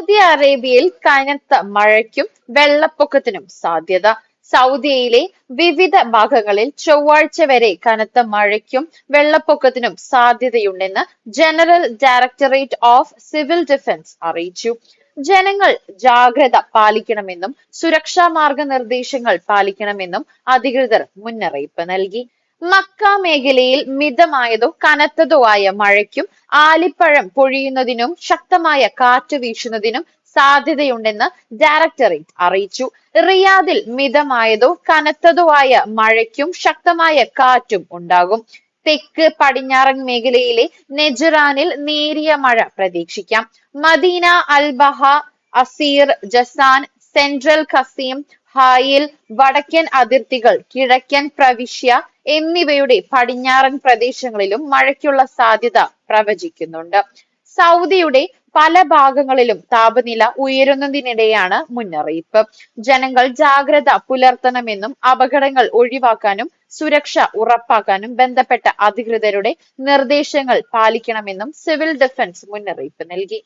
Saudi അറേബ്യയിൽ കനത്ത മഴയ്ക്കും വെള്ളപ്പൊക്കത്തിനും സാധ്യത. സൗദിയിലെ വിവിധ ഭാഗങ്ങളിൽ ചൊവ്വാഴ്ച വരെ കനത്ത മഴയ്ക്കും വെള്ളപ്പൊക്കത്തിനും സാധ്യതയുണ്ടെന്ന് general directorate of civil defence അറിയിച്ചു. ജനങ്ങൾ ജാഗ്രത പാലിക്കണമെന്നും സുരക്ഷാ മാർഗനിർദ്ദേശങ്ങൾ പാലിക്കണമെന്നും അധികൃതർ മുന്നറിയിപ്പ് നൽകി. മക്ക മേഖലയിൽ മിതമായതോ കനത്തതോ ആയ മഴയ്ക്കും ആലിപ്പഴം പൊഴിയുന്നതിനും ശക്തമായ കാറ്റ് വീശുന്നതിനും സാധ്യതയുണ്ടെന്ന് ഡയറക്ടറേറ്റ് അറിയിച്ചു. റിയാദിൽ മിതമായതോ കനത്തതോ ആയ മഴയ്ക്കും ശക്തമായ കാറ്റും ഉണ്ടാകും. തെക്ക് പടിഞ്ഞാറൻ മേഖലയിലെ നെജ്റാനിൽ നേരിയ മഴ പ്രതീക്ഷിക്കാം. Medina, Al Baha, Asir, Jazan, central Qassim, Hail, വടക്കൻ അതിർത്തികൾ, കിഴക്കൻ പ്രവിശ്യ എന്നിവയുടെ പടിഞ്ഞാറൻ പ്രദേശങ്ങളിലും മഴയ്ക്കുള്ള സാധ്യത പ്രവചിക്കുന്നുണ്ട്. സൗദിയുടെ പല ഭാഗങ്ങളിലും താപനില ഉയരുന്നതിനിടെയാണ് മുന്നറിയിപ്പ്. ജനങ്ങൾ ജാഗ്രത പുലർത്തണമെന്നും അപകടങ്ങൾ ഒഴിവാക്കാനും സുരക്ഷ ഉറപ്പാക്കാനും ബന്ധപ്പെട്ട അധികൃതരുടെ നിർദ്ദേശങ്ങൾ പാലിക്കണമെന്നും സിവിൽ ഡിഫൻസ് മുന്നറിയിപ്പ് നൽകി.